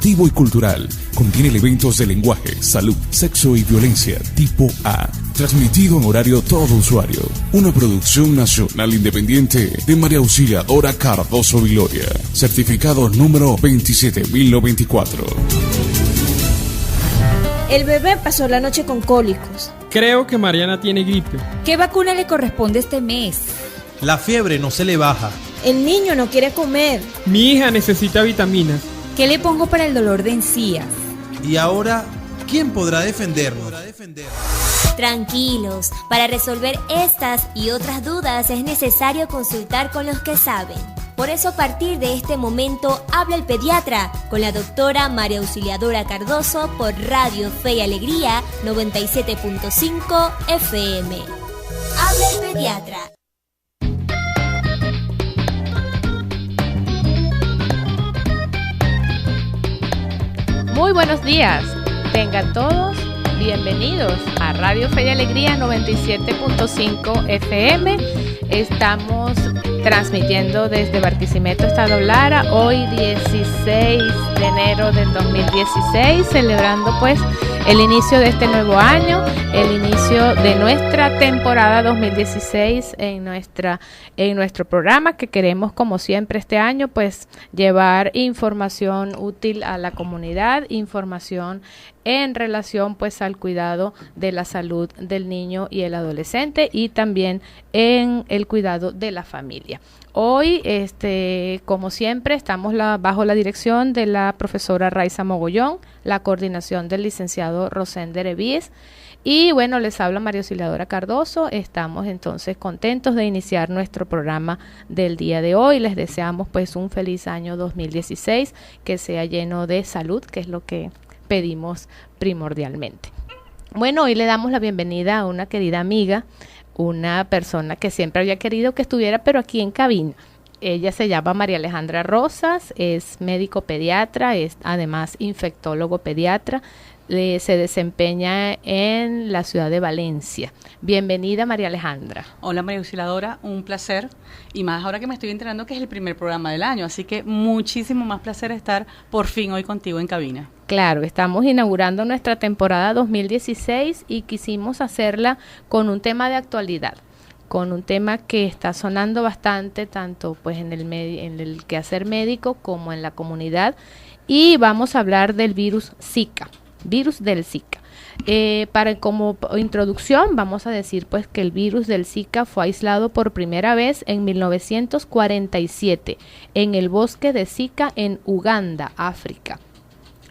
deportivo y cultural. Contiene elementos de lenguaje, salud, sexo y violencia tipo A. Transmitido en horario todo usuario. Una producción nacional independiente de María Auxiliadora Cardoso Viloria. Certificado número 27094. El bebé pasó la noche con cólicos. Creo que Mariana tiene gripe. ¿Qué vacuna le corresponde este mes? La fiebre no se le baja. El niño no quiere comer. Mi hija necesita vitaminas. ¿Qué le pongo para el dolor de encías? Y ahora, ¿quién podrá defendernos? Tranquilos, para resolver estas y otras dudas es necesario consultar con los que saben. Por eso a partir de este momento habla el pediatra con la doctora María Auxiliadora Cardoso por Radio Fe y Alegría 97.5 FM. Habla el pediatra. Muy buenos días, tengan todos bienvenidos a Radio Fe y Alegría 97.5 FM. Estamos transmitiendo desde Barquisimeto, Estado Lara, hoy 16 de enero del 2016, celebrando pues el inicio de este nuevo año, el inicio de nuestra temporada 2016 en nuestro programa, que queremos, como siempre este año, pues llevar información útil a la comunidad, información en relación pues al cuidado de la salud del niño y el adolescente, y también en el cuidado de la familia. Hoy, como siempre, estamos bajo la dirección de la profesora Raiza Mogollón, la coordinación del licenciado Rosender Evíes, y bueno, les habla María Auxiliadora Cardoso. Estamos entonces contentos de iniciar nuestro programa del día de hoy. Les deseamos pues un feliz año 2016, que sea lleno de salud, que es lo que pedimos primordialmente. Bueno, hoy le damos la bienvenida a una querida amiga, una persona que siempre había querido que estuviera, pero aquí en cabina. Ella se llama María Alejandra Rosas, es médico pediatra, es además infectólogo pediatra, se desempeña en la ciudad de Valencia. Bienvenida, María Alejandra. Hola, María Auxiliadora, un placer, y más ahora que me estoy enterando que es el primer programa del año, así que muchísimo más placer estar por fin hoy contigo en cabina. Claro, estamos inaugurando nuestra temporada 2016 y quisimos hacerla con un tema de actualidad, con un tema que está sonando bastante, tanto pues en el quehacer médico como en la comunidad, y vamos a hablar del virus Zika, virus del Zika. Como introducción vamos a decir pues que el virus del Zika fue aislado por primera vez en 1947 en el bosque de Zika en Uganda, África,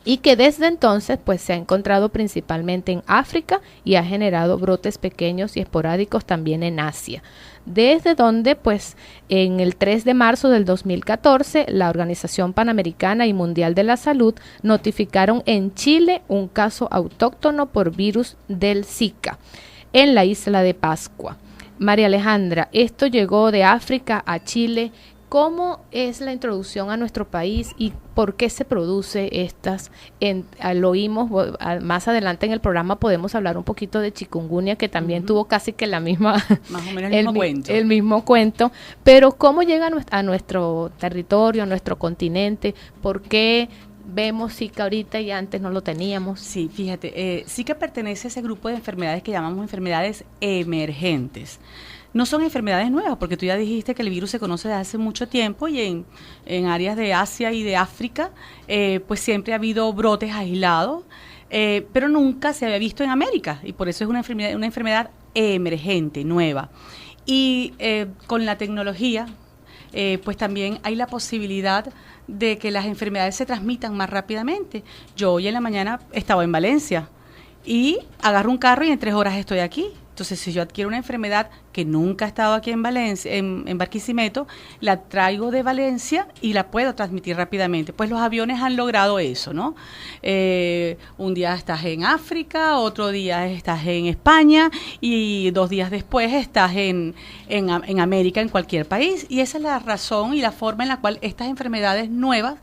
y que desde entonces pues se ha encontrado principalmente en África y ha generado brotes pequeños y esporádicos también en Asia, desde donde pues en el 3 de marzo del 2014 la Organización Panamericana y Mundial de la Salud notificaron en Chile un caso autóctono por virus del Zika en la isla de Pascua. María Alejandra, esto llegó de África a Chile. ¿Cómo es la introducción a nuestro país y por qué se produce estas? Lo oímos más adelante en el programa, podemos hablar un poquito de chikungunya, que también tuvo casi que la misma, más o menos el mismo cuento, pero ¿cómo llega a nuestro territorio, a nuestro continente? ¿Por qué vemos Zika ahorita y antes no lo teníamos? Sí, fíjate, Zika pertenece a ese grupo de enfermedades que llamamos enfermedades emergentes. No son enfermedades nuevas, porque tú ya dijiste que el virus se conoce desde hace mucho tiempo, y en áreas de Asia y de África pues siempre ha habido brotes aislados, pero nunca se había visto en América, y por eso es una enfermedad emergente, nueva. Y con la tecnología pues también hay la posibilidad de que las enfermedades se transmitan más rápidamente. Yo hoy en la mañana estaba en Valencia y agarro un carro y en 3 horas estoy aquí. Entonces, si yo adquiero una enfermedad que nunca ha estado aquí en Valencia, en Barquisimeto, la traigo de Valencia y la puedo transmitir rápidamente. Pues los aviones han logrado eso, ¿no? Un día estás en África, otro día estás en España y 2 días después estás en América, en cualquier país. Y esa es la razón y la forma en la cual estas enfermedades nuevas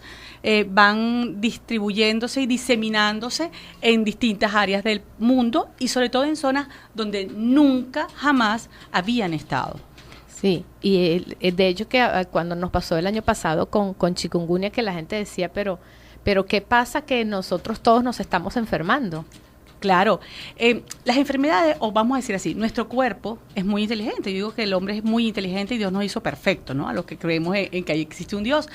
van distribuyéndose y diseminándose en distintas áreas del mundo, y sobre todo en zonas donde nunca jamás habían estado. Sí, y de hecho que cuando nos pasó el año pasado con chikungunya, que la gente decía, pero Pero ¿qué pasa que nosotros todos nos estamos enfermando? Claro, las enfermedades, o vamos a decir así, nuestro cuerpo es muy inteligente. Yo digo que el hombre es muy inteligente y Dios nos hizo perfecto, ¿no? A los que creemos en que existe un Dios.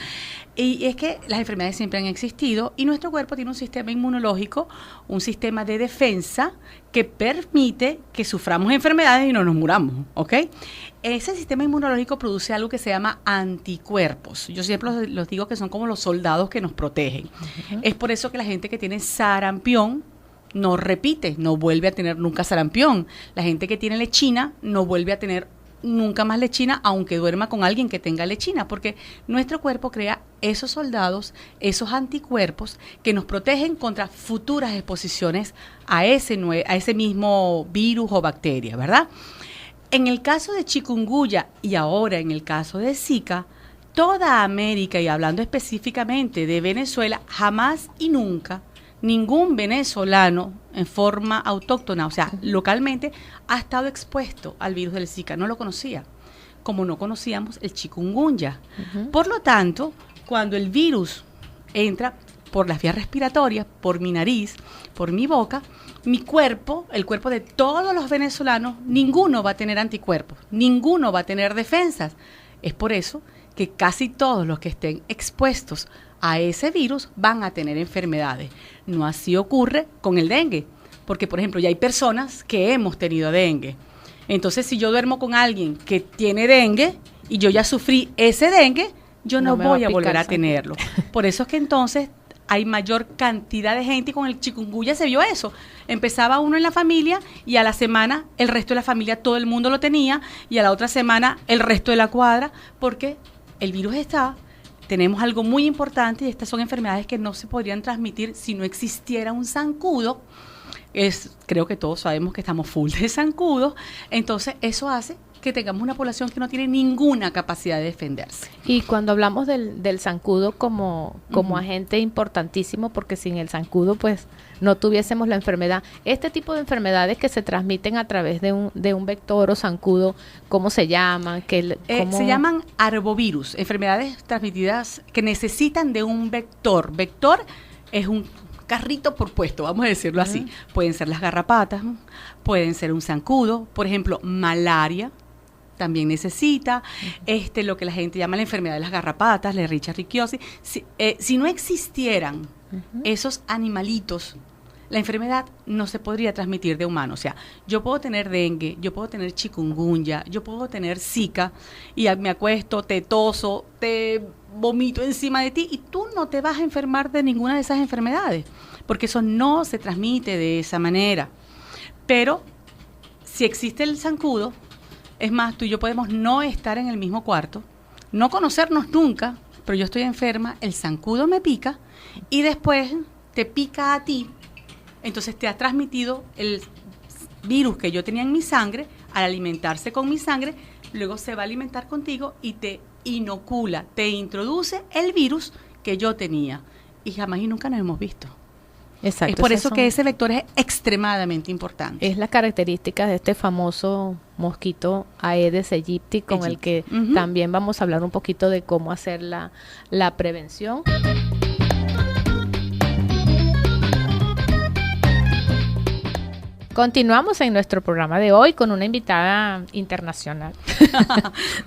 Y es que las enfermedades siempre han existido y nuestro cuerpo tiene un sistema inmunológico, un sistema de defensa que permite que suframos enfermedades y no nos muramos, ¿ok? Ese sistema inmunológico produce algo que se llama anticuerpos. Yo siempre los digo que son como los soldados que nos protegen. Uh-huh. Es por eso que la gente que tiene sarampión no repite, no vuelve a tener nunca sarampión. La gente que tiene lechina no vuelve a tener nunca más lechina, aunque duerma con alguien que tenga lechina, porque nuestro cuerpo crea esos soldados, esos anticuerpos que nos protegen contra futuras exposiciones a ese mismo virus o bacteria, ¿verdad? En el caso de chikungunya y ahora en el caso de Zika, toda América, y hablando específicamente de Venezuela, jamás y nunca ningún venezolano en forma autóctona, o sea, localmente, ha estado expuesto al virus del Zika. No lo conocía, como no conocíamos el chikungunya. Uh-huh. Por lo tanto, cuando el virus entra por las vías respiratorias, por mi nariz, por mi boca, mi cuerpo, el cuerpo de todos los venezolanos, ninguno va a tener anticuerpos, ninguno va a tener defensas. Es por eso que casi todos los que estén expuestos a ese virus van a tener enfermedades. No así ocurre con el dengue, porque por ejemplo ya hay personas que hemos tenido dengue. Entonces si yo duermo con alguien que tiene dengue y yo ya sufrí ese dengue, yo no voy a volver a tenerlo. Por eso es que entonces hay mayor cantidad de gente y con el chikungunya se vio eso. Empezaba uno en la familia y a la semana el resto de la familia, todo el mundo lo tenía, y a la otra semana el resto de la cuadra, porque el virus está. Tenemos algo muy importante y estas son enfermedades que no se podrían transmitir si no existiera un zancudo. Creo que todos sabemos que estamos full de zancudos, entonces eso hace que tengamos una población que no tiene ninguna capacidad de defenderse. Y cuando hablamos del zancudo como uh-huh. agente importantísimo, porque sin el zancudo pues no tuviésemos la enfermedad. Este tipo de enfermedades que se transmiten a través de un vector o zancudo, ¿cómo se llaman? Se llaman arbovirus, enfermedades transmitidas que necesitan de un vector. Vector es un carrito por puesto, vamos a decirlo uh-huh. así. Pueden ser las garrapatas, pueden ser un zancudo, por ejemplo, malaria. También necesita lo que la gente llama la enfermedad de las garrapatas, la Escherichia. Si no existieran uh-huh. esos animalitos, la enfermedad no se podría transmitir de humano. O sea, yo puedo tener dengue, yo puedo tener chikungunya, yo puedo tener Zika y me acuesto, te toso, te vomito encima de ti y tú no te vas a enfermar de ninguna de esas enfermedades, porque eso no se transmite de esa manera. Pero si existe el zancudo, es más, tú y yo podemos no estar en el mismo cuarto, no conocernos nunca, pero yo estoy enferma, el zancudo me pica y después te pica a ti. Entonces te ha transmitido el virus que yo tenía en mi sangre al alimentarse con mi sangre, luego se va a alimentar contigo y te inocula, te introduce el virus que yo tenía y jamás y nunca nos hemos visto. Exacto. Es por eso que ese vector es extremadamente importante. Es la característica de este famoso mosquito Aedes aegypti, con el que uh-huh. también vamos a hablar un poquito de cómo hacer la prevención. Continuamos en nuestro programa de hoy con una invitada internacional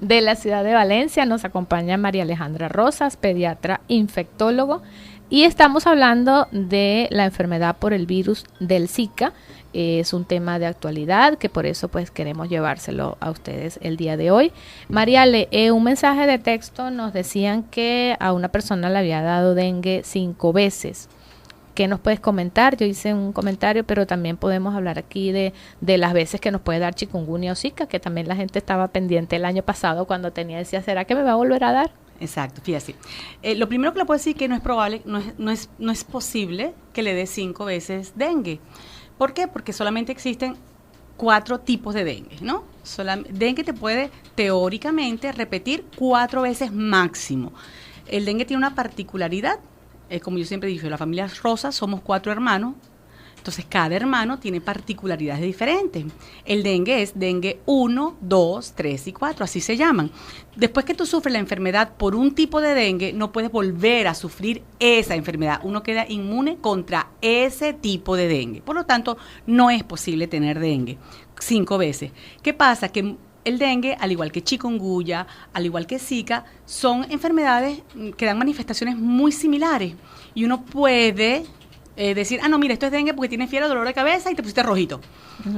de la ciudad de Valencia. Nos acompaña María Alejandra Rosas, pediatra infectólogo, y estamos hablando de la enfermedad por el virus del Zika. Es un tema de actualidad que por eso pues queremos llevárselo a ustedes el día de hoy. Mariale, un mensaje de texto nos decían que a una persona le había dado dengue 5 veces. ¿Qué nos puedes comentar? Yo hice un comentario, pero también podemos hablar aquí de las veces que nos puede dar chikungunya o Zika, que también la gente estaba pendiente el año pasado cuando decía, ¿será que me va a volver a dar? Exacto, fíjate. Lo primero que le puedo decir es que no es probable, no es posible que le dé 5 veces dengue. ¿Por qué? Porque solamente existen 4 tipos de dengue, ¿no? Dengue te puede teóricamente repetir 4 veces máximo. El dengue tiene una particularidad. Como yo siempre dije, la familia Rosas somos 4 hermanos, Entonces, cada hermano tiene particularidades diferentes. El dengue es dengue 1, 2, 3 y 4, así se llaman. Después que tú sufres la enfermedad por un tipo de dengue, no puedes volver a sufrir esa enfermedad. Uno queda inmune contra ese tipo de dengue. Por lo tanto, no es posible tener dengue 5 veces. ¿Qué pasa? Que el dengue, al igual que chikungunya, al igual que Zika, son enfermedades que dan manifestaciones muy similares. Y uno puede decir, no, mira, esto es dengue porque tienes fiebre, dolor de cabeza y te pusiste rojito.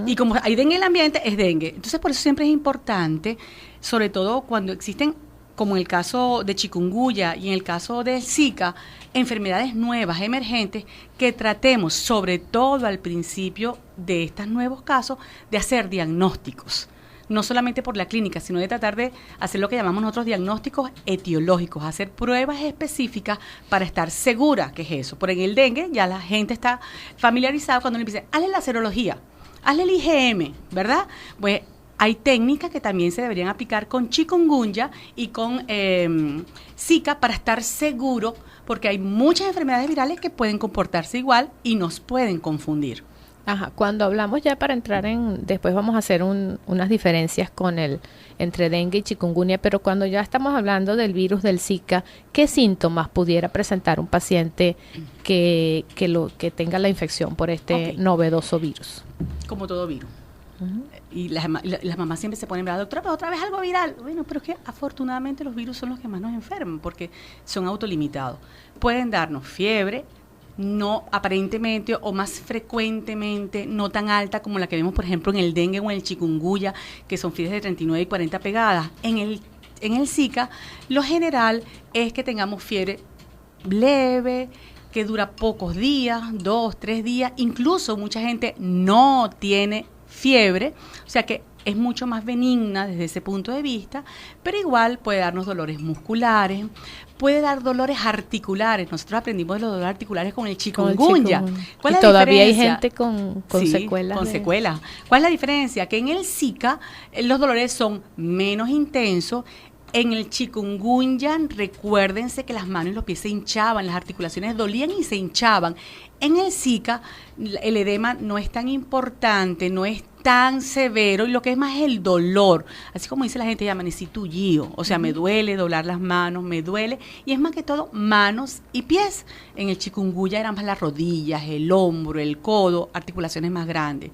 Y como hay dengue en el ambiente, es dengue. Entonces, por eso siempre es importante, sobre todo cuando existen, como en el caso de chikungunya y en el caso de Zika, enfermedades nuevas, emergentes, que tratemos, sobre todo al principio de estos nuevos casos, de hacer diagnósticos. No solamente por la clínica, sino de tratar de hacer lo que llamamos nosotros diagnósticos etiológicos, hacer pruebas específicas para estar segura que es eso. Por en el dengue ya la gente está familiarizada cuando le dicen, hazle la serología, hazle el IgM, ¿verdad? Pues hay técnicas que también se deberían aplicar con chikungunya y con Zika para estar seguro, porque hay muchas enfermedades virales que pueden comportarse igual y nos pueden confundir. Ajá, cuando hablamos ya para entrar después vamos a hacer unas diferencias entre dengue y chikungunya, pero cuando ya estamos hablando del virus del Zika, ¿qué síntomas pudiera presentar un paciente que tenga la infección por este novedoso virus? Como todo virus. Y las mamás siempre se ponen bravas, doctora, pero otra vez algo viral. Bueno, pero es que afortunadamente los virus son los que más nos enferman porque son autolimitados. Pueden darnos fiebre, no aparentemente o más frecuentemente no tan alta como la que vemos, por ejemplo, en el dengue o en el chikungunya, que son fiebres de 39 y 40 pegadas. En el Zika, lo general es que tengamos fiebre leve, que dura pocos días, 2, 3 días. Incluso mucha gente no tiene fiebre, o sea que es mucho más benigna desde ese punto de vista, pero igual puede darnos dolores musculares, puede dar dolores articulares. Nosotros aprendimos de los dolores articulares con el chikungunya. ¿Cuál es la todavía diferencia? Hay gente con secuelas. Con secuelas. ¿Cuál es la diferencia? Que en el Zika los dolores son menos intensos. En el chikungunya, recuérdense que las manos y los pies se hinchaban, las articulaciones dolían y se hinchaban. En el Zika, el edema no es tan importante, no es tan severo, y lo que es más es el dolor. Así como dice la gente, llaman tullido, o sea, me duele doblar las manos, me duele, y es más que todo manos y pies. En el chikungunya eran más las rodillas, el hombro, el codo, articulaciones más grandes.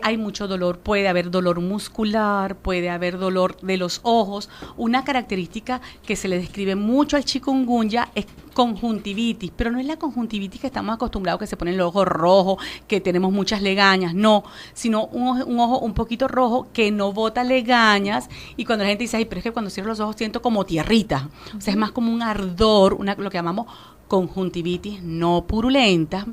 Hay mucho dolor, puede haber dolor muscular, puede haber dolor de los ojos. Una característica que se le describe mucho al chikungunya es conjuntivitis, pero no es la conjuntivitis que estamos acostumbrados, que se pone el ojo rojo, que tenemos muchas legañas, no, sino un ojo un poquito rojo que no bota legañas, y cuando la gente dice, ay, pero es que cuando cierro los ojos siento como tierrita, o sea, es más como un ardor, lo que llamamos conjuntivitis no purulenta.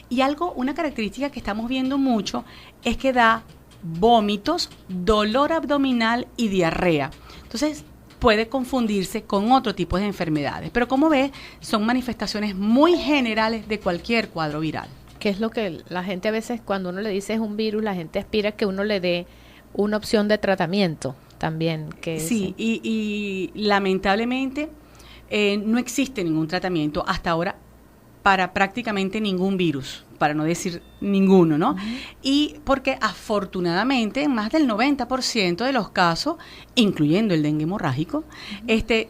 Y una característica que estamos viendo mucho es que da vómitos, dolor abdominal y diarrea. Entonces, puede confundirse con otro tipo de enfermedades. Pero como ves, son manifestaciones muy generales de cualquier cuadro viral. ¿Qué es lo que la gente a veces, cuando uno le dice es un virus, la gente aspira a que uno le dé una opción de tratamiento también? Sí, y lamentablemente no existe ningún tratamiento hasta ahora para prácticamente ningún virus, para no decir ninguno, ¿no? Y porque afortunadamente en más del 90% de los casos, incluyendo el dengue hemorrágico,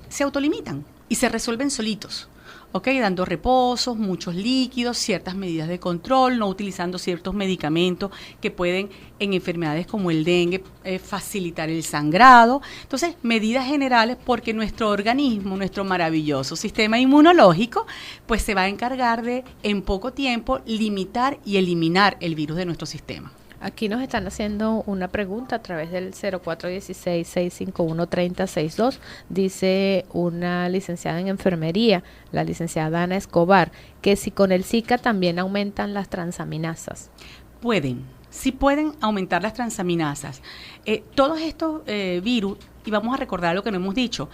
se autolimitan y se resuelven solitos. ¿Ok? Dando reposos, muchos líquidos, ciertas medidas de control, no utilizando ciertos medicamentos que pueden, en enfermedades como el dengue, facilitar el sangrado. Entonces, medidas generales, porque nuestro organismo, nuestro maravilloso sistema inmunológico, pues se va a encargar de, en poco tiempo, limitar y eliminar el virus de nuestro sistema. Aquí nos están haciendo una pregunta a través del 0416-651-3062. Dice una licenciada en enfermería, la licenciada Ana Escobar, que si con el Zika también aumentan las transaminasas. Sí pueden aumentar las transaminasas. Todos estos virus, y vamos a recordar lo que no hemos dicho,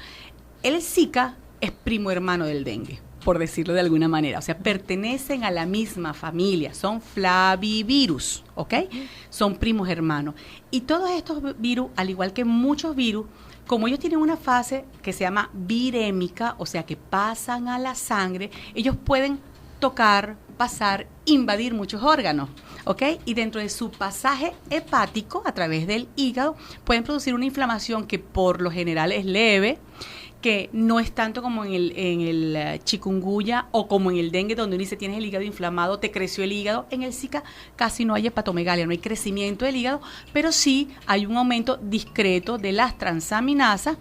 el Zika es primo hermano del dengue, por decirlo de alguna manera, o sea, pertenecen a la misma familia, son flavivirus, ¿ok? Son primos hermanos. Y todos estos virus, al igual que muchos virus, como ellos tienen una fase que se llama virémica, o sea, que pasan a la sangre, ellos pueden tocar, pasar, invadir muchos órganos. ¿ok? Y dentro de su pasaje hepático, a través del hígado, pueden producir una inflamación que por lo general es leve, que no es tanto como en el chikungunya o como en el dengue, donde uno dice tienes el hígado inflamado, te creció el hígado. En el Zika casi no hay hepatomegalia, no hay crecimiento del hígado, pero sí hay un aumento discreto de las transaminasas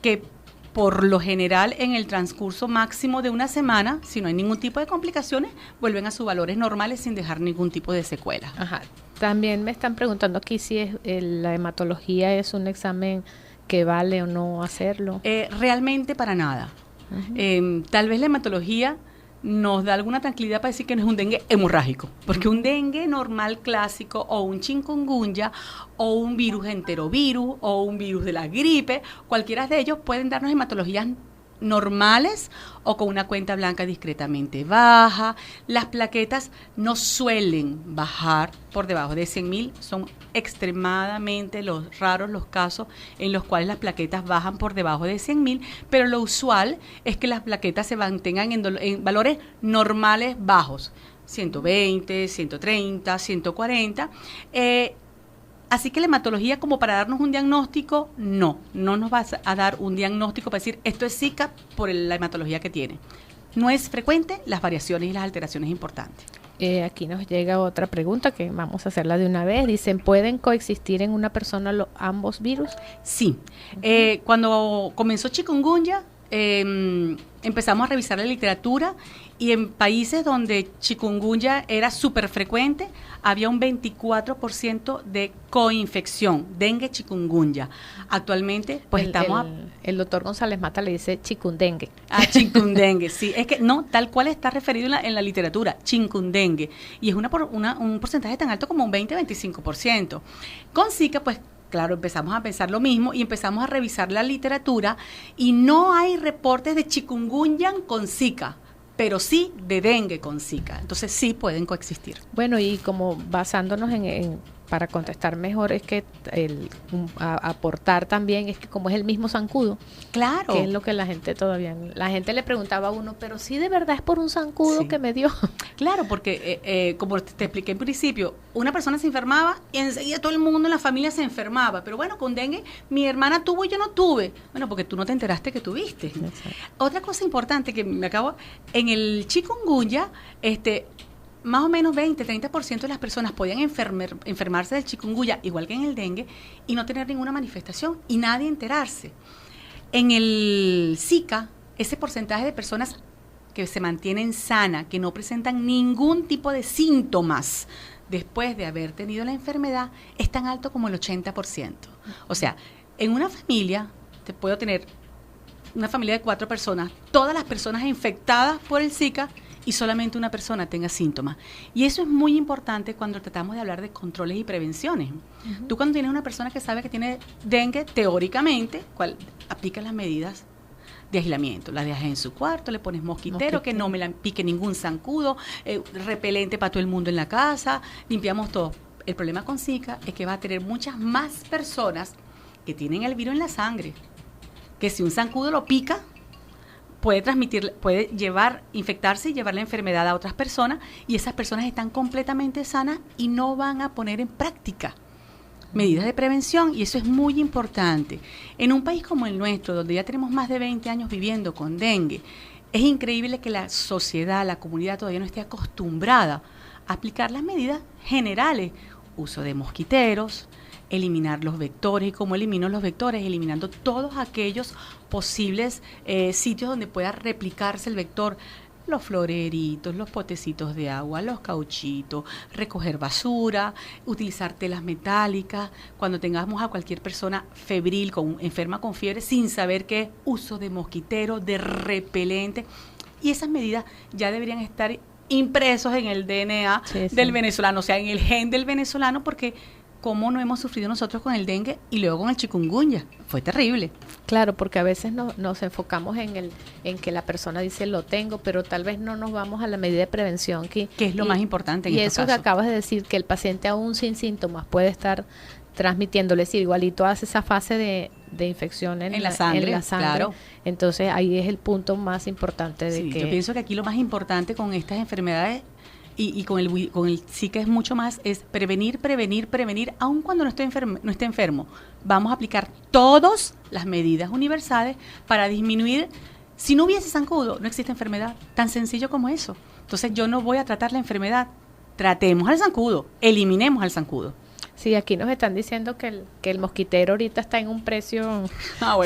que por lo general en el transcurso máximo de una semana, si no hay ningún tipo de complicaciones, vuelven a sus valores normales sin dejar ningún tipo de secuela. Ajá. También me están preguntando aquí si la hematología es un examen que vale o no hacerlo. Realmente para nada. Tal vez la hematología nos da alguna tranquilidad para decir que no es un dengue hemorrágico, porque un dengue normal clásico o un chikungunya o un virus enterovirus o un virus de la gripe, cualquiera de ellos pueden darnos hematologías normales o con una cuenta blanca discretamente baja. Las plaquetas no suelen bajar por debajo de 100.000, son extremadamente raros los casos en los cuales las plaquetas bajan por debajo de 100.000, pero lo usual es que las plaquetas se mantengan en valores normales bajos, 120, 130, 140. Así que la hematología, como para darnos un diagnóstico, no nos va a dar un diagnóstico para decir esto es Zika por la hematología que tiene. No es frecuente las variaciones y las alteraciones importantes. Aquí nos llega otra pregunta que vamos a hacerla de una vez. Dicen, ¿pueden coexistir en una persona ambos virus? Sí. Cuando comenzó chikungunya, empezamos a revisar la literatura y en países donde chikungunya era súper frecuente, había un 24% de coinfección, dengue chikungunya. Actualmente, pues el doctor González Mata le dice chikundengue. Chikundengue, sí. Es que no, tal cual está referido en la literatura, chikundengue. Y es un porcentaje tan alto como un 20-25%. Con Zika, pues, claro, empezamos a pensar lo mismo y empezamos a revisar la literatura y no hay reportes de chikungunya con Zika, pero sí de dengue con Zika. Entonces sí pueden coexistir. Bueno, y como basándonos para contestar mejor, es que aportar también es que como es el mismo zancudo, claro, que es lo que la gente le preguntaba a uno, pero sí de verdad es por un zancudo que me dio. Claro, porque como te expliqué en principio, una persona se enfermaba y enseguida todo el mundo en la familia se enfermaba, pero bueno, con dengue mi hermana tuvo y yo no tuve. Bueno, porque tú no te enteraste que tuviste. Exacto. Otra cosa importante que en el chikungunya, más o menos 20-30% de las personas podían enfermarse del chikungunya, igual que en el dengue, y no tener ninguna manifestación y nadie enterarse. En el Zika, ese porcentaje de personas que se mantienen sanas, que no presentan ningún tipo de síntomas después de haber tenido la enfermedad, es tan alto como el 80%. O sea, en una familia, te puedo tener una familia de 4 personas, todas las personas infectadas por el Zika, y solamente una persona tenga síntomas. Y eso es muy importante cuando tratamos de hablar de controles y prevenciones. Uh-huh. Tú cuando tienes una persona que sabe que tiene dengue, teóricamente, aplica las medidas de aislamiento. La dejas en su cuarto, le pones mosquitero, que no me la pique ningún zancudo, repelente para todo el mundo en la casa, limpiamos todo. El problema con Zika es que va a tener muchas más personas que tienen el virus en la sangre, que si un zancudo lo pica, puede infectarse y llevar la enfermedad a otras personas, y esas personas están completamente sanas y no van a poner en práctica medidas de prevención, y eso es muy importante. En un país como el nuestro, donde ya tenemos más de 20 años viviendo con dengue, es increíble que la sociedad, la comunidad todavía no esté acostumbrada a aplicar las medidas generales, uso de mosquiteros, eliminar los vectores. ¿Y cómo elimino los vectores? Eliminando todos aquellos posibles sitios donde pueda replicarse el vector, los floreritos, los potecitos de agua, los cauchitos, recoger basura, utilizar telas metálicas. Cuando tengamos a cualquier persona febril, enferma con fiebre, sin saber qué es, uso de mosquitero, de repelente, y esas medidas ya deberían estar impresos en el DNA del venezolano, o sea, en el gen del venezolano, porque cómo no hemos sufrido nosotros con el dengue y luego con el chikungunya. Fue terrible. Claro, porque a veces nos enfocamos en que la persona dice lo tengo, pero tal vez no nos vamos a la medida de prevención. Que es lo más importante en este caso. Y eso que acabas de decir, que el paciente aún sin síntomas puede estar transmitiéndole, sí, igualito hace esa fase de infección en la sangre. Claro. Entonces ahí es el punto más importante de que... Yo pienso que aquí lo más importante con estas enfermedades y con el Zika es mucho más, es prevenir, aun cuando no esté enfermo. Vamos a aplicar todas las medidas universales para disminuir. Si no hubiese zancudo, no existe enfermedad. Tan sencillo como eso. Entonces yo no voy a tratar la enfermedad. Tratemos al zancudo, eliminemos al zancudo. Sí, aquí nos están diciendo que el mosquitero ahorita está en un precio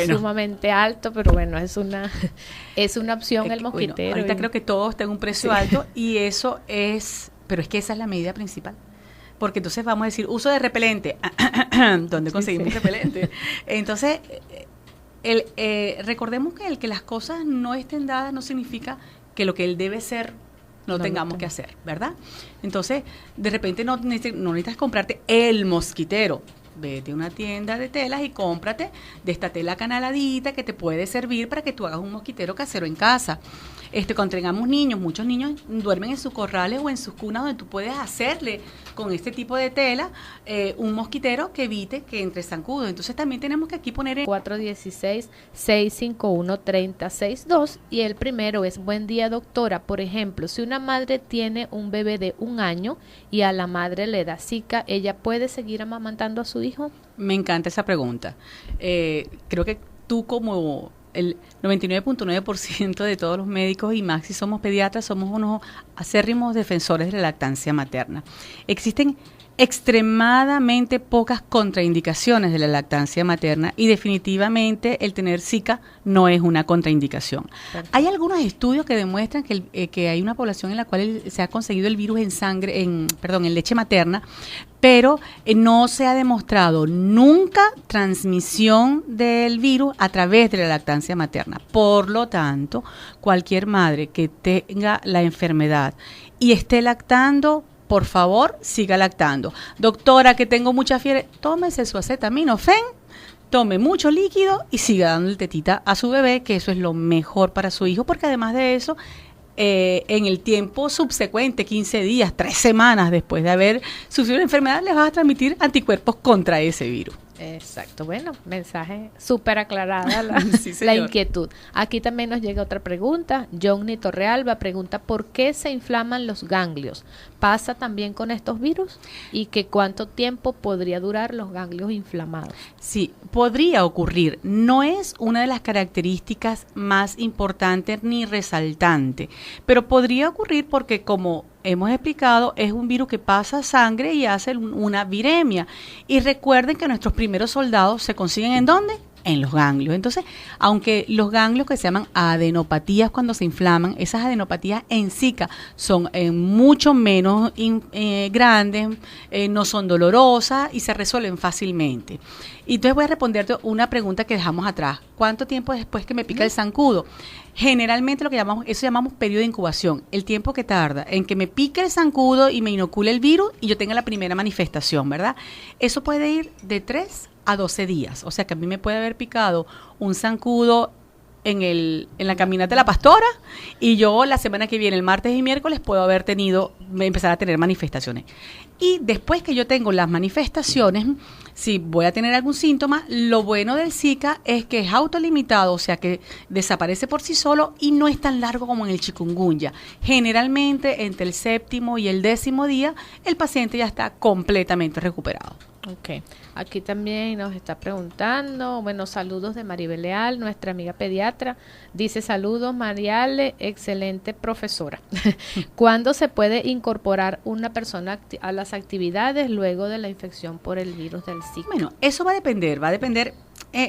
sumamente alto, pero bueno, es una opción el mosquitero. Bueno, ahorita creo que todo está en un precio alto y eso es, pero es que esa es la medida principal. Porque entonces vamos a decir, uso de repelente. ¿Dónde conseguimos repelente? Entonces, recordemos que el que las cosas no estén dadas no significa que lo que él debe ser no tengamos que hacer, ¿verdad? Entonces, de repente no necesitas comprarte el mosquitero. Vete a una tienda de telas y cómprate de esta tela canaladita que te puede servir para que tú hagas un mosquitero casero en casa. Cuando tengamos niños, muchos niños duermen en sus corrales o en sus cunas donde tú puedes hacerle con este tipo de tela un mosquitero que evite que entre zancudos. Entonces también tenemos que aquí poner en 416-651-3062 y el primero es: buen día, doctora. Por ejemplo, si una madre tiene un bebé de 1 año y a la madre le da Zika, ¿ella puede seguir amamantando a su hijo? Me encanta esa pregunta. Creo que tú, como el 99.9% de todos los médicos, y más si somos pediatras, somos unos acérrimos defensores de la lactancia materna. Existen extremadamente pocas contraindicaciones de la lactancia materna y definitivamente el tener Zika no es una contraindicación. Perfecto. Hay algunos estudios que demuestran que hay una población en la cual se ha conseguido el virus en leche materna, pero no se ha demostrado nunca transmisión del virus a través de la lactancia materna. Por lo tanto, cualquier madre que tenga la enfermedad y esté lactando, por favor, siga lactando. Doctora, que tengo mucha fiebre, tómese su acetaminofén, tome mucho líquido y siga dándole tetita a su bebé, que eso es lo mejor para su hijo, porque además de eso, en el tiempo subsecuente, 15 días, 3 semanas después de haber sufrido la enfermedad, les vas a transmitir anticuerpos contra ese virus. Exacto, bueno, mensaje súper aclarada la inquietud. Aquí también nos llega otra pregunta. Johnny Torrealba pregunta: ¿por qué se inflaman los ganglios? ¿Pasa también con estos virus? ¿Y que cuánto tiempo podría durar los ganglios inflamados? Sí, podría ocurrir. No es una de las características más importantes ni resaltante, pero podría ocurrir porque, como hemos explicado, es un virus que pasa sangre y hace una viremia. Y recuerden que nuestros primeros soldados se consiguen ¿en dónde? En los ganglios. Entonces, aunque los ganglios que se llaman adenopatías cuando se inflaman, esas adenopatías en Zika son mucho menos grandes, no son dolorosas y se resuelven fácilmente. Y entonces voy a responderte una pregunta que dejamos atrás. ¿Cuánto tiempo después que me pica el zancudo? Generalmente eso llamamos periodo de incubación, el tiempo que tarda en que me pique el zancudo y me inocule el virus y yo tenga la primera manifestación, ¿verdad? Eso puede ir de 3 a 12 días, o sea que a mí me puede haber picado un zancudo en la caminata de la pastora y yo la semana que viene, el martes y miércoles, puedo empezar a tener manifestaciones. Y después que yo tengo las manifestaciones, si voy a tener algún síntoma, lo bueno del Zika es que es autolimitado, o sea que desaparece por sí solo y no es tan largo como en el chikungunya. Generalmente entre el 7º y el 10º día el paciente ya está completamente recuperado. Ok, aquí también nos está preguntando, bueno, saludos de Maribel Leal, nuestra amiga pediatra, dice: saludos Mariale, excelente profesora. ¿Cuándo se puede incorporar una persona a las actividades luego de la infección por el virus del Zika? Bueno, eso va a depender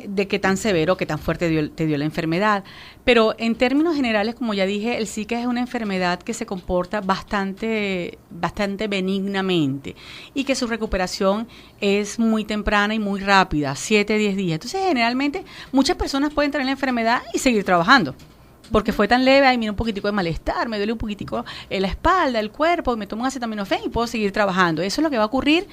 de qué tan severo, qué tan fuerte te dio la enfermedad, pero en términos generales, como ya dije, el Zika es una enfermedad que se comporta bastante benignamente y que su recuperación es muy temprana y muy rápida, 7-10 días. Entonces, generalmente, muchas personas pueden tener la enfermedad y seguir trabajando, porque fue tan leve, ay, mira, un poquitico de malestar, me duele un poquitico la espalda, el cuerpo, me tomo un acetaminofén y puedo seguir trabajando. Eso es lo que va a ocurrir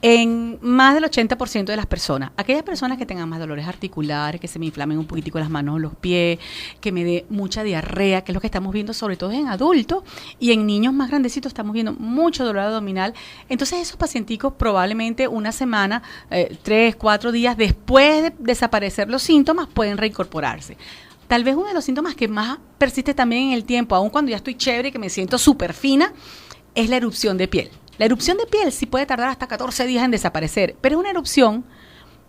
en más del 80% de las personas. Aquellas personas que tengan más dolores articulares, que se me inflamen un poquitico las manos o los pies, que me dé mucha diarrea, que es lo que estamos viendo sobre todo en adultos, y en niños más grandecitos estamos viendo mucho dolor abdominal. Entonces esos pacienticos probablemente una semana, 3-4 días después de desaparecer los síntomas, pueden reincorporarse. Tal vez uno de los síntomas que más persiste también en el tiempo, aun cuando ya estoy chévere y que me siento súper fina, es la erupción de piel. La erupción de piel sí puede tardar hasta 14 días en desaparecer, pero es una erupción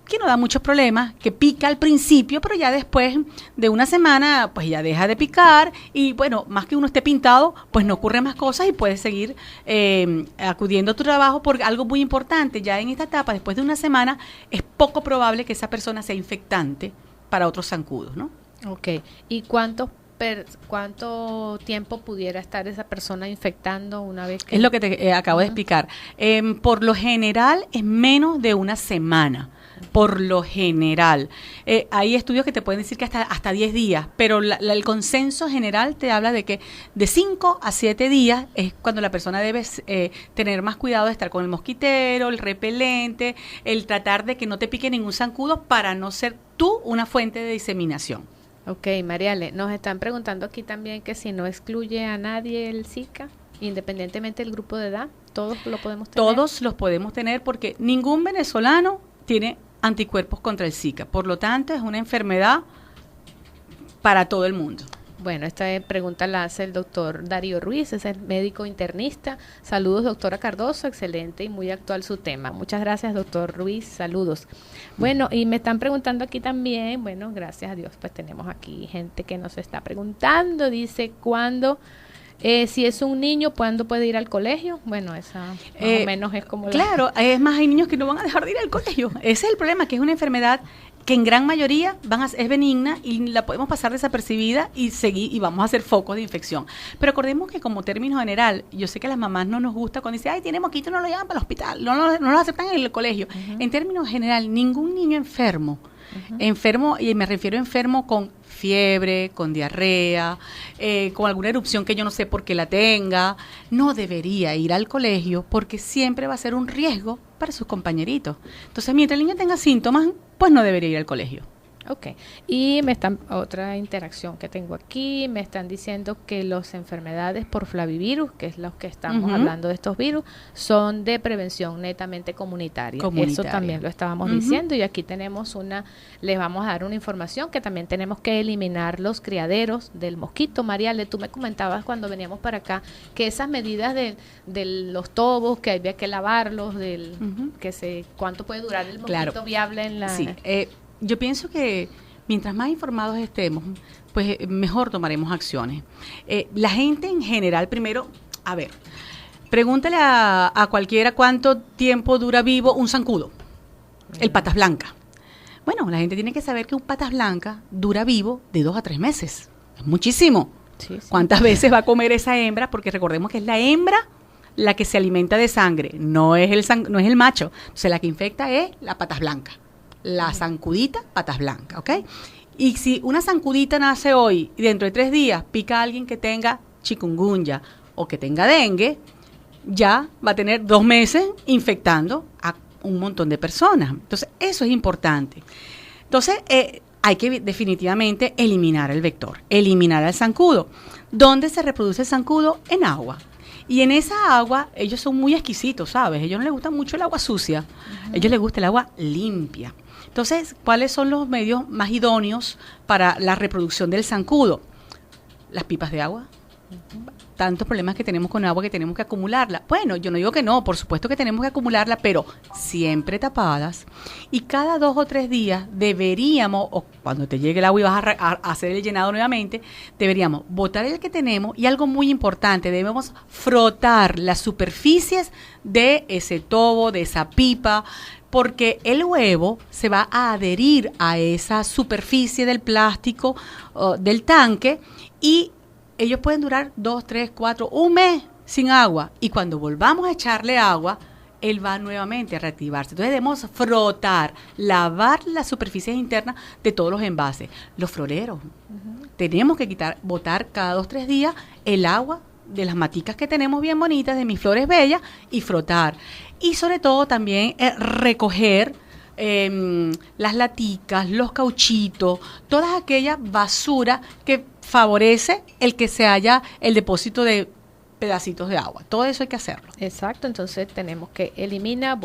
que no da muchos problemas, que pica al principio, pero ya después de una semana, pues ya deja de picar y bueno, más que uno esté pintado, pues no ocurre más cosas y puedes seguir acudiendo a tu trabajo, porque algo muy importante, ya en esta etapa, después de una semana, es poco probable que esa persona sea infectante para otros zancudos, ¿no? Ok, ¿y cuánto tiempo pudiera estar esa persona infectando una vez que...? Es lo que te acabo de explicar. Por lo general es menos de una semana. Por lo general. Hay estudios que te pueden decir que hasta 10 días, pero el consenso general te habla de que de 5 a 7 días es cuando la persona debe tener más cuidado de estar con el mosquitero, el repelente, el tratar de que no te pique ningún zancudo para no ser tú una fuente de diseminación. Ok, Mariale, nos están preguntando aquí también que si no excluye a nadie el Zika, independientemente del grupo de edad, ¿todos lo podemos tener? Todos los podemos tener porque ningún venezolano tiene anticuerpos contra el Zika. Por lo tanto, es una enfermedad para todo el mundo. Bueno, esta pregunta la hace el doctor Darío Ruiz, es el médico internista. Saludos, doctora Cardoso, excelente y muy actual su tema. Muchas gracias, doctor Ruiz, saludos. Bueno, y me están preguntando aquí también, bueno, gracias a Dios, pues tenemos aquí gente que nos está preguntando, dice, ¿cuándo? Si es un niño, ¿cuándo puede ir al colegio? Bueno, esa más o menos es como... Claro, es más, hay niños que no van a dejar de ir al colegio. Ese es el problema, que es una enfermedad que en gran mayoría es benigna y la podemos pasar desapercibida y seguir y vamos a hacer focos de infección. Pero acordemos que como término general, yo sé que a las mamás no nos gusta cuando dicen, ay, tiene moquito, no lo llevan para el hospital, no lo aceptan en el colegio. En términos general, ningún niño enfermo, y me refiero a enfermo con fiebre, con diarrea, con alguna erupción que yo no sé por qué la tenga, no debería ir al colegio porque siempre va a ser un riesgo para sus compañeritos. Entonces, mientras el niño tenga síntomas, pues no debería ir al colegio. Ok, y otra interacción que tengo aquí, me están diciendo que las enfermedades por flavivirus, que es los que estamos hablando de estos virus, son de prevención netamente comunitaria. Eso también lo estábamos diciendo y aquí tenemos les vamos a dar una información que también tenemos que eliminar los criaderos del mosquito. Mariale, tú me comentabas cuando veníamos para acá que esas medidas de los tobos, que había que lavarlos, cuánto puede durar el mosquito viable en la... Sí, yo pienso que mientras más informados estemos, pues mejor tomaremos acciones. La gente en general, primero, a ver, pregúntale a cualquiera cuánto tiempo dura vivo un zancudo, el patas blancas. Bueno, la gente tiene que saber que un patas blancas dura vivo de 2 a 3 meses. Es muchísimo. Sí. ¿Cuántas veces va a comer esa hembra? Porque recordemos que es la hembra la que se alimenta de sangre, no es el macho. Entonces la que infecta es la patas blancas. La zancudita, patas blancas, ¿ok? Y si una zancudita nace hoy y dentro de 3 días pica a alguien que tenga chikungunya o que tenga dengue, ya va a tener 2 meses infectando a un montón de personas. Entonces, eso es importante. Entonces, hay que definitivamente eliminar el vector, eliminar al zancudo. ¿Dónde se reproduce el zancudo? En agua. Y en esa agua, ellos son muy exquisitos, ¿sabes? A ellos no les gusta mucho el agua sucia, a ellos les gusta el agua limpia. Entonces, ¿cuáles son los medios más idóneos para la reproducción del zancudo? Las pipas de agua. Tantos problemas que tenemos con agua que tenemos que acumularla. Bueno, yo no digo que no, por supuesto que tenemos que acumularla, pero siempre tapadas. Y cada 2 o 3 días deberíamos, o cuando te llegue el agua y vas a hacer el llenado nuevamente, deberíamos botar el que tenemos y algo muy importante, debemos frotar las superficies de ese tobo, de esa pipa, porque el huevo se va a adherir a esa superficie del plástico del tanque y ellos pueden durar 2, 3, 4, un mes sin agua. Y cuando volvamos a echarle agua, él va nuevamente a reactivarse. Entonces debemos frotar, lavar las superficies internas de todos los envases. Los floreros. Tenemos que botar cada 2, 3 días el agua de las maticas que tenemos bien bonitas, de mis flores bellas, y frotar. Y sobre todo también recoger las laticas, los cauchitos, todas aquellas basuras que favorece el que se haya el depósito de pedacitos de agua. Todo eso hay que hacerlo. Exacto, entonces tenemos que eliminar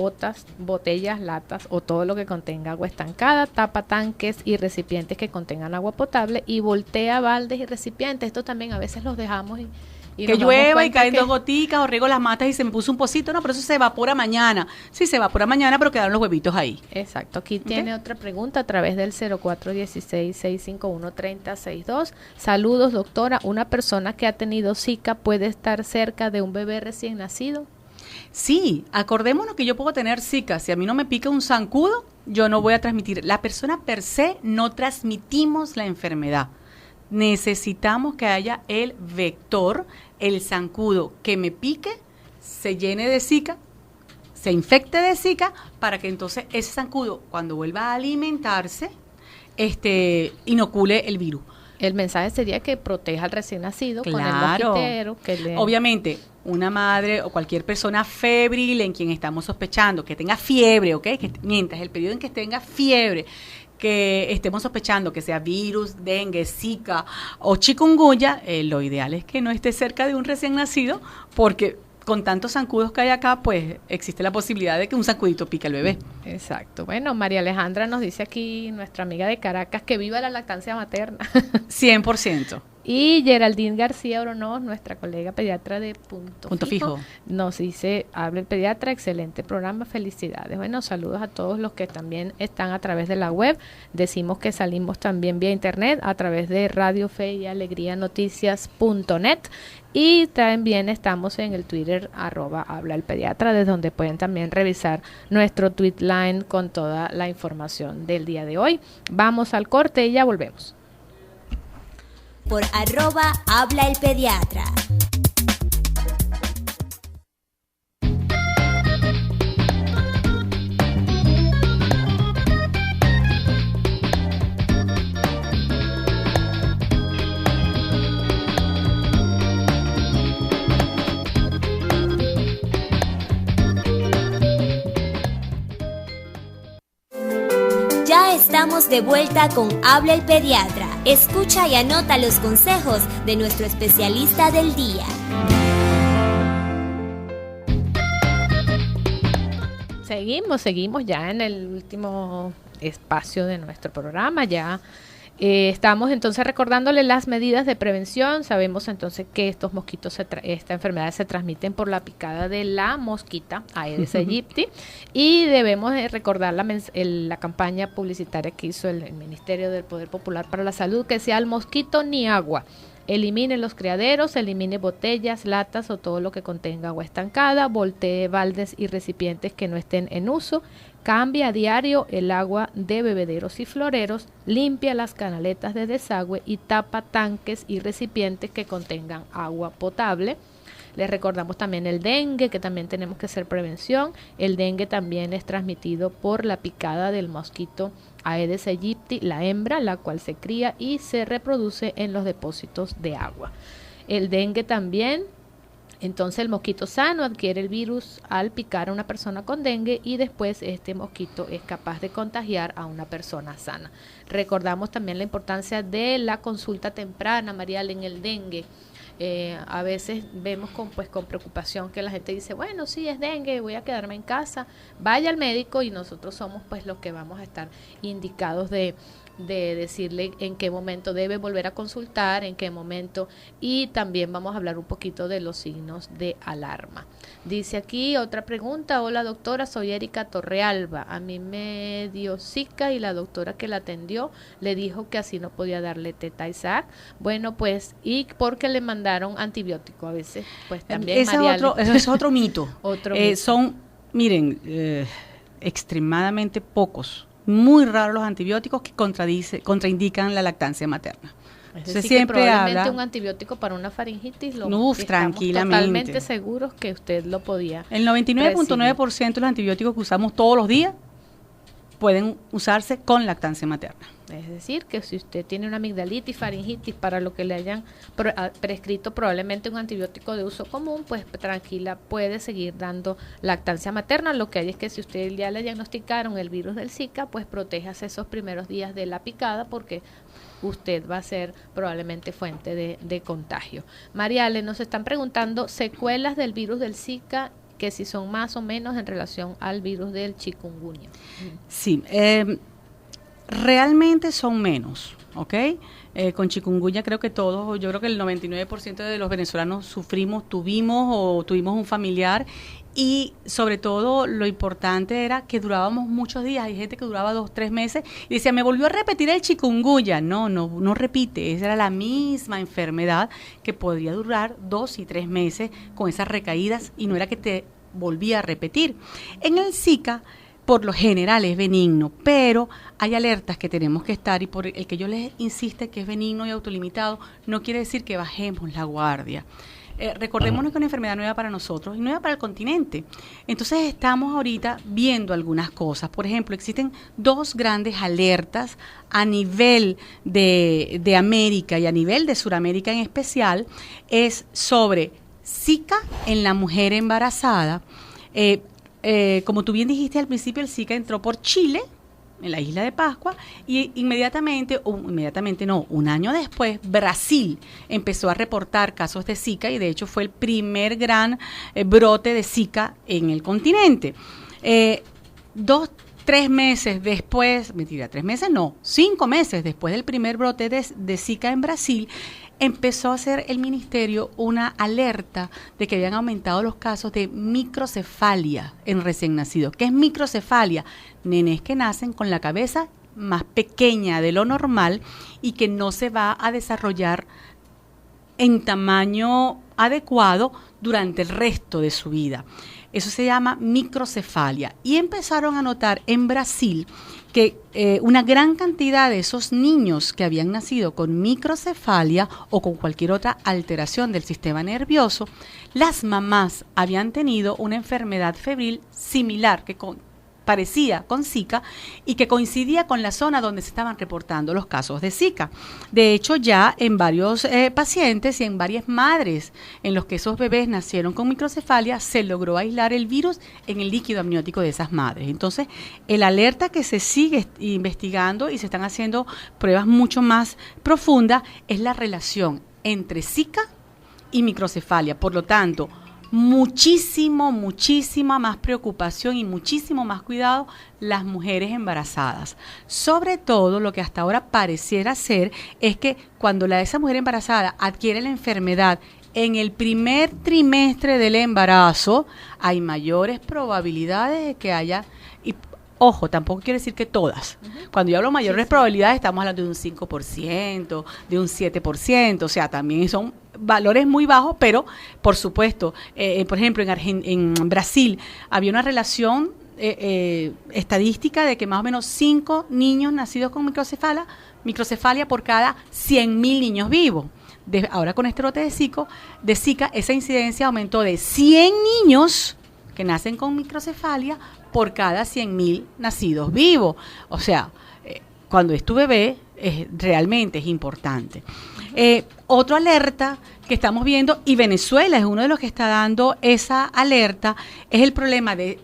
botellas, latas o todo lo que contenga agua estancada, tapa tanques y recipientes que contengan agua potable y voltea baldes y recipientes. Esto también a veces los dejamos Y que nos damos llueva y cuenta caen que- 2 goticas o riego las matas y se me puso un pocito, no, pero eso se evapora mañana. Sí, se evapora mañana, pero quedaron los huevitos ahí. Exacto, aquí tiene otra pregunta a través del 0416-651-3062. Saludos, doctora. ¿Una persona que ha tenido Zika puede estar cerca de un bebé recién nacido? Sí, acordémonos que yo puedo tener Zika. Si a mí no me pica un zancudo, yo no voy a transmitir. La persona per se no transmitimos la enfermedad. Necesitamos que haya el vector, el zancudo que me pique, se llene de Zika, se infecte de Zika, para que entonces ese zancudo, cuando vuelva a alimentarse, inocule el virus. El mensaje sería que proteja al recién nacido con el Claro. mosquitero. Que le... Obviamente, una madre o cualquier persona febril en quien estamos sospechando que tenga fiebre, ¿ok? Que mientras el periodo en que tenga fiebre, que estemos sospechando que sea virus, dengue, zika o chikungunya, lo ideal es que no esté cerca de un recién nacido, porque con tantos zancudos que hay acá, pues existe la posibilidad de que un zancudito pique al bebé. Exacto. Bueno, María Alejandra nos dice aquí, nuestra amiga de Caracas, que viva la lactancia materna. 100%. Y Geraldine García Oronoz, nuestra colega pediatra de Punto Fijo, nos dice, habla el pediatra, excelente programa, felicidades. Bueno, saludos a todos los que también están a través de la web. Decimos que salimos también vía internet a través de Radio Fe y Alegría Noticias.net, y también estamos en el Twitter @habla el pediatra, desde donde pueden también revisar nuestro tweet line con toda la información del día de hoy. Vamos al corte y ya volvemos. Por @habla el pediatra. Ya estamos de vuelta con Habla el Pediatra. Escucha y anota los consejos de nuestro especialista del día. Seguimos ya en el último espacio de nuestro programa. Ya estamos entonces recordándole las medidas de prevención. Sabemos entonces que estos mosquitos, esta enfermedad se transmiten por la picada de la mosquita Aedes aegypti, y debemos recordar la campaña publicitaria que hizo el Ministerio del Poder Popular para la Salud, que sea el mosquito ni agua. Elimine los criaderos, elimine botellas, latas o todo lo que contenga agua estancada, voltee baldes y recipientes que no estén en uso, cambia a diario el agua de bebederos y floreros, limpia las canaletas de desagüe y tapa tanques y recipientes que contengan agua potable. Les recordamos también el dengue, que también tenemos que hacer prevención. El dengue también es transmitido por la picada del mosquito Aedes aegypti, la hembra, la cual se cría y se reproduce en los depósitos de agua. El dengue también, entonces el mosquito sano adquiere el virus al picar a una persona con dengue, y después este mosquito es capaz de contagiar a una persona sana. Recordamos también la importancia de la consulta temprana, Marial, en el dengue. A veces vemos con preocupación que la gente dice, bueno, sí, es dengue, voy a quedarme en casa. Vaya al médico, y nosotros somos pues los que vamos a estar indicados de decirle en qué momento debe volver a consultar, en qué momento, y también vamos a hablar un poquito de los signos de alarma. Dice aquí otra pregunta: hola doctora, soy Erika Torrealba, a mí me dio Zika y la doctora que la atendió le dijo que así no podía darle teta Isaac. Bueno, pues, y porque le mandaron antibiótico a veces, pues también Ese es otro mito. Son, miren, extremadamente pocos, muy raros los antibióticos que contraindican la lactancia materna. Es decir, siempre que probablemente un antibiótico para una faringitis tranquilamente. Totalmente seguros que usted lo podía. El 99.9% de los antibióticos que usamos todos los días pueden usarse con lactancia materna. Es decir, que si usted tiene una amigdalitis, faringitis, para lo que le hayan prescrito probablemente un antibiótico de uso común, pues tranquila, puede seguir dando lactancia materna. Lo que hay es que si usted ya le diagnosticaron el virus del Zika, pues protéjase esos primeros días de la picada, porque usted va a ser probablemente fuente de contagio. Mariale, nos están preguntando secuelas del virus del Zika, que si son más o menos en relación al virus del chikungunya. Sí, realmente son menos, ¿ok? Con chikungunya creo que todos, yo creo que el 99% de los venezolanos tuvimos un familiar, y sobre todo lo importante era que durábamos muchos días. Hay gente que duraba 2-3 meses y decía, me volvió a repetir el chikungunya. No repite, esa era la misma enfermedad que podría durar 2 y 3 meses con esas recaídas, y no era que te volvía a repetir. En el Zika, por lo general es benigno, pero hay alertas que tenemos que estar, y por el que yo les insiste que es benigno y autolimitado, no quiere decir que bajemos la guardia. Recordémonos que es una enfermedad nueva para nosotros y nueva para el continente. Entonces estamos ahorita viendo algunas cosas. Por ejemplo, existen 2 grandes alertas a nivel de América y a nivel de Sudamérica en especial. Es sobre Zika en la mujer embarazada. Como tú bien dijiste al principio, el Zika entró por Chile, en la isla de Pascua, y un año después, Brasil empezó a reportar casos de Zika, y de hecho fue el primer gran brote de Zika en el continente. 3 meses después, 5 meses después del primer brote de Zika en Brasil, empezó a hacer el ministerio una alerta de que habían aumentado los casos de microcefalia en recién nacidos. ¿Qué es microcefalia? Nenes que nacen con la cabeza más pequeña de lo normal y que no se va a desarrollar en tamaño adecuado durante el resto de su vida. Eso se llama microcefalia. Y empezaron a notar en Brasil que una gran cantidad de esos niños que habían nacido con microcefalia o con cualquier otra alteración del sistema nervioso, las mamás habían tenido una enfermedad febril similar que parecía con Zika y que coincidía con la zona donde se estaban reportando los casos de Zika. De hecho, ya en varios pacientes y en varias madres en los que esos bebés nacieron con microcefalia, se logró aislar el virus en el líquido amniótico de esas madres. Entonces, el alerta que se sigue investigando y se están haciendo pruebas mucho más profundas es la relación entre Zika y microcefalia. Por lo tanto, muchísima más preocupación y muchísimo más cuidado las mujeres embarazadas. Sobre todo, lo que hasta ahora pareciera ser es que cuando esa mujer embarazada adquiere la enfermedad en el primer trimestre del embarazo, hay mayores probabilidades de que haya, y ojo, tampoco quiere decir que todas. Cuando yo hablo mayores probabilidades, estamos hablando de un 5%, de un 7%, o sea, también son valores muy bajos, pero por supuesto, por ejemplo, en Brasil había una relación estadística de que más o menos 5 niños nacidos con microcefalia por cada 100.000 niños vivos. Ahora con este brote de Zika, esa incidencia aumentó de 100 niños que nacen con microcefalia por cada 100.000 nacidos vivos. O sea, cuando es tu bebé, realmente es importante. Otra alerta que estamos viendo, y Venezuela es uno de los que está dando esa alerta, es el problema de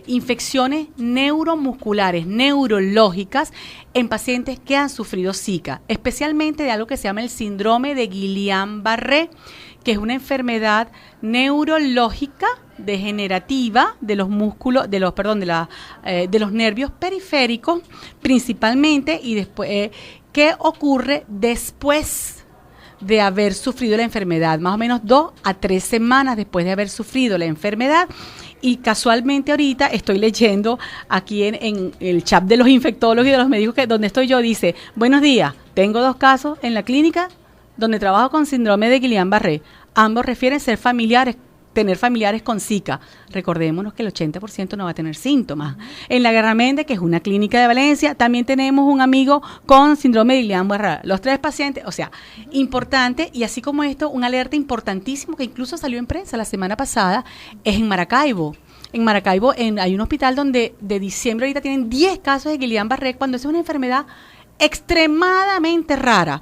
infecciones neuromusculares, neurológicas en pacientes que han sufrido Zika, especialmente de algo que se llama el síndrome de Guillain-Barré, que es una enfermedad neurológica degenerativa de los músculos, de los nervios periféricos principalmente, y después ¿qué ocurre después de haber sufrido la enfermedad? Más o menos 2 a 3 semanas después de haber sufrido la enfermedad. Y casualmente ahorita estoy leyendo aquí en el chat de los infectólogos y de los médicos donde estoy yo, dice: buenos días, tengo 2 casos en la clínica donde trabajo con síndrome de Guillain-Barré. Ambos refieren tener familiares con Zika. Recordémonos que el 80% no va a tener síntomas. En la Guerra Méndez, que es una clínica de Valencia, también tenemos un amigo con síndrome de Guillain-Barré. Los 3 pacientes, o sea, importante. Y así como esto, un alerta importantísimo que incluso salió en prensa la semana pasada, es en Maracaibo. En Maracaibo hay un hospital donde de diciembre ahorita tienen 10 casos de Guillain-Barré, cuando es una enfermedad extremadamente rara.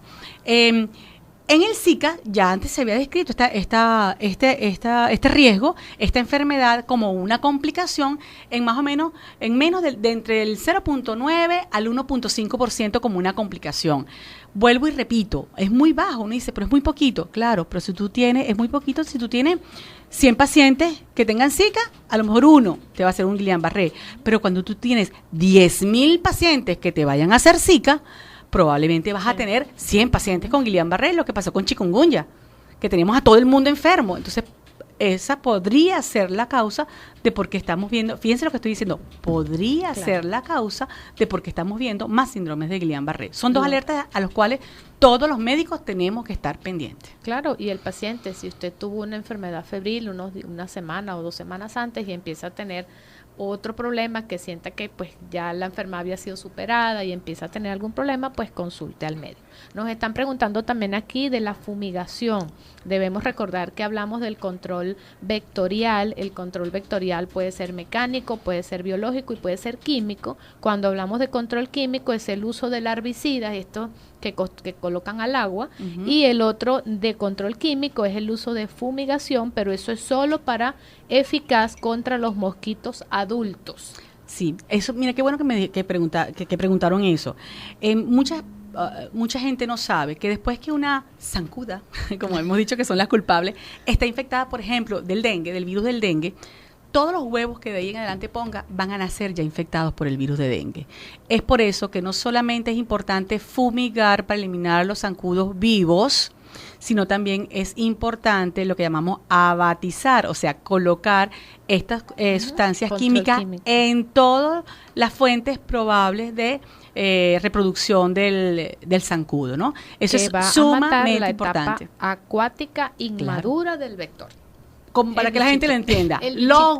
En el Zika ya antes se había descrito este riesgo, esta enfermedad como una complicación en más o menos, en menos de entre el 0.9 al 1.5% como una complicación. Vuelvo y repito, es muy bajo, uno dice, pero es muy poquito, claro, pero es muy poquito si tú tienes 100 pacientes que tengan Zika, a lo mejor uno te va a hacer un Guillain-Barré, pero cuando tú tienes 10.000 pacientes que te vayan a hacer Zika, probablemente vas a tener 100 pacientes con Guillain-Barré, lo que pasó con chikungunya, que tenemos a todo el mundo enfermo. Entonces, esa podría ser la causa de por qué estamos viendo, fíjense lo que estoy diciendo, podría ser la causa de por qué estamos viendo más síndromes de Guillain-Barré. Son dos alertas a los cuales todos los médicos tenemos que estar pendientes. Claro, y el paciente, si usted tuvo una enfermedad febril una semana o 2 semanas antes y empieza a tener otro problema, que sienta que pues ya la enfermedad había sido superada y empieza a tener algún problema, pues consulte al médico. Nos están preguntando también aquí de la fumigación. Debemos recordar que hablamos del control vectorial. El control vectorial puede ser mecánico, puede ser biológico y puede ser químico. Cuando hablamos de control químico es el uso del herbicida, esto que colocan al agua, y el otro de control químico es el uso de fumigación, pero eso es solo para eficaz contra los mosquitos adultos. Sí, eso, mira, qué bueno que preguntaron eso. Mucha gente no sabe que después que una zancuda, como hemos dicho que son las culpables, está infectada, por ejemplo, del virus del dengue, todos los huevos que de ahí en adelante ponga van a nacer ya infectados por el virus de dengue. Es por eso que no solamente es importante fumigar para eliminar los zancudos vivos, sino también es importante lo que llamamos abatizar, o sea, colocar estas sustancias químicas en todas las fuentes probables de reproducción del zancudo, ¿no? Eso es sumamente importante. Etapa acuática inmadura del vector. Para que la gente lo entienda, los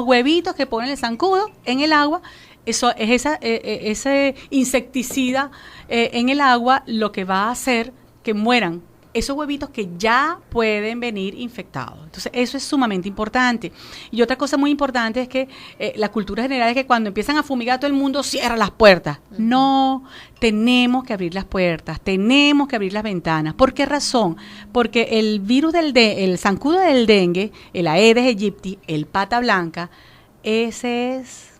huevitos que ponen el zancudo en el agua, eso es ese insecticida en el agua, lo que va a hacer que mueran esos huevitos que ya pueden venir infectados. Entonces, eso es sumamente importante. Y otra cosa muy importante es que la cultura general es que cuando empiezan a fumigar todo el mundo cierra las puertas. No, tenemos que abrir las puertas, tenemos que abrir las ventanas. ¿Por qué razón? Porque el virus el zancudo del dengue, el Aedes aegypti, el pata blanca, ese es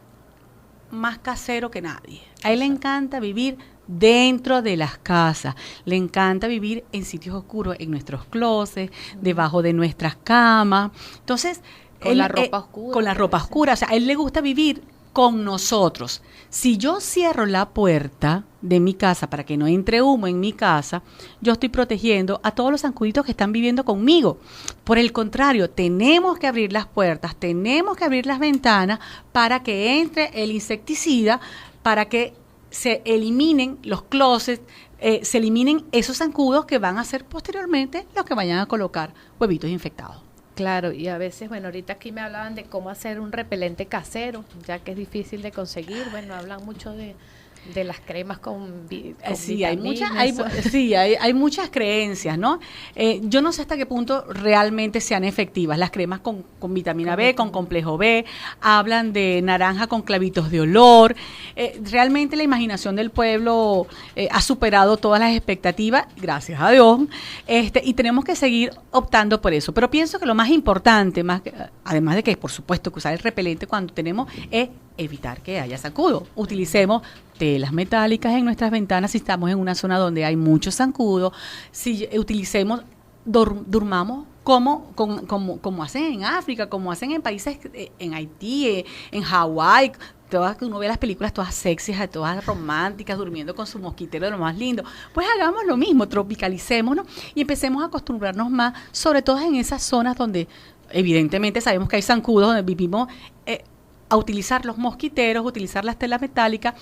más casero que nadie. A él le encanta vivir dentro de las casas, le encanta vivir en sitios oscuros, en nuestros closets, debajo de nuestras camas. Entonces, con la ropa oscura. Con la ropa oscura, o sea, a él le gusta vivir con nosotros. Si yo cierro la puerta de mi casa para que no entre humo en mi casa, yo estoy protegiendo a todos los zancuditos que están viviendo conmigo. Por el contrario, tenemos que abrir las puertas, tenemos que abrir las ventanas para que entre el insecticida, para que se eliminen los closets, se eliminen esos zancudos que van a ser posteriormente los que vayan a colocar huevitos infectados. Claro, y a veces, bueno, ahorita aquí me hablaban de cómo hacer un repelente casero, ya que es difícil de conseguir. Bueno, hablan mucho de las cremas con sí, hay muchas creencias, ¿no? Yo no sé hasta qué punto realmente sean efectivas. Las cremas con vitamina B, con complejo B, hablan de naranja con clavitos de olor. Realmente la imaginación del pueblo ha superado todas las expectativas, gracias a Dios, y tenemos que seguir optando por eso. Pero pienso que lo más importante, además de que por supuesto que usar el repelente cuando tenemos, es evitar que haya zancudo. Utilicemos telas metálicas en nuestras ventanas si estamos en una zona donde hay mucho zancudo. Si utilicemos, durmamos como hacen en África, como hacen en países, en Haití, en Hawái, todas que uno ve las películas todas sexys, todas románticas, durmiendo con su mosquitero de lo más lindo. Pues hagamos lo mismo, tropicalicémonos y empecemos a acostumbrarnos más, sobre todo en esas zonas donde evidentemente sabemos que hay zancudos, donde vivimos, a utilizar los mosquiteros, utilizar las telas metálicas,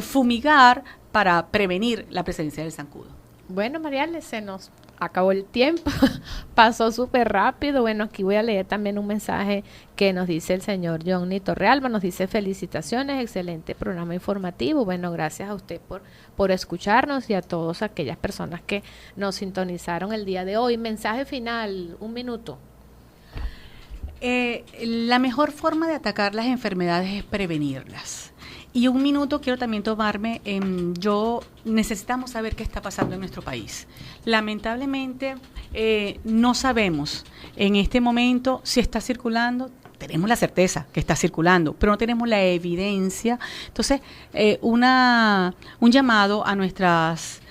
fumigar para prevenir la presencia del zancudo. Bueno, Mariale, se nos acabó el tiempo, pasó súper rápido. Bueno, aquí voy a leer también un mensaje que nos dice el señor Johnny Torrealba, nos dice: felicitaciones, excelente programa informativo. Bueno, gracias a usted por escucharnos y a todas aquellas personas que nos sintonizaron el día de hoy. Mensaje final, 1 minuto. La mejor forma de atacar las enfermedades es prevenirlas. Y un minuto quiero también tomarme necesitamos saber qué está pasando en nuestro país. Lamentablemente no sabemos en este momento si está circulando. Tenemos la certeza que está circulando, pero no tenemos la evidencia. Entonces, un llamado a nuestras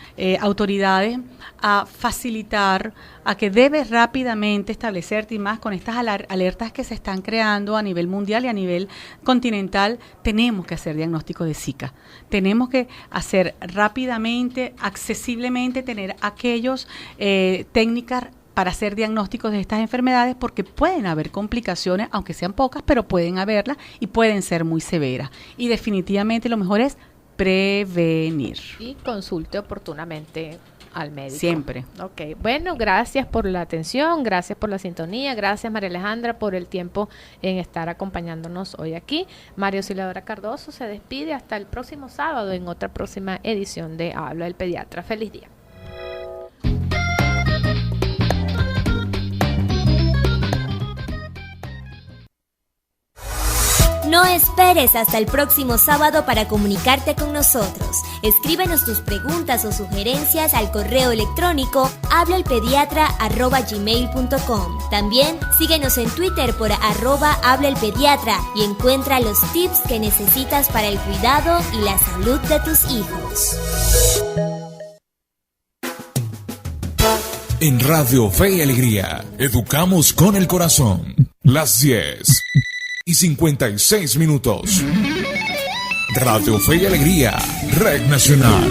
autoridades a facilitar, a que debe rápidamente establecerte, y más con estas alertas que se están creando a nivel mundial y a nivel continental, tenemos que hacer diagnóstico de Zika. Tenemos que hacer rápidamente, accesiblemente, tener aquellos técnicas para hacer diagnósticos de estas enfermedades, porque pueden haber complicaciones, aunque sean pocas, pero pueden haberlas y pueden ser muy severas. Y definitivamente lo mejor es prevenir. Y consulte oportunamente al médico. Siempre. Ok, bueno, gracias por la atención, gracias por la sintonía, gracias María Alejandra por el tiempo en estar acompañándonos hoy aquí. María Auxiliadora Cardoso se despide hasta el próximo sábado en otra próxima edición de Habla el Pediatra. Feliz día. No esperes hasta el próximo sábado para comunicarte con nosotros. Escríbenos tus preguntas o sugerencias al correo electrónico hablaelpediatra@gmail.com. También síguenos en Twitter por @hablaelpediatra y encuentra los tips que necesitas para el cuidado y la salud de tus hijos. En Radio Fe y Alegría, educamos con el corazón. Las 10:56 minutos. Radio Fe y Alegría, Red Nacional.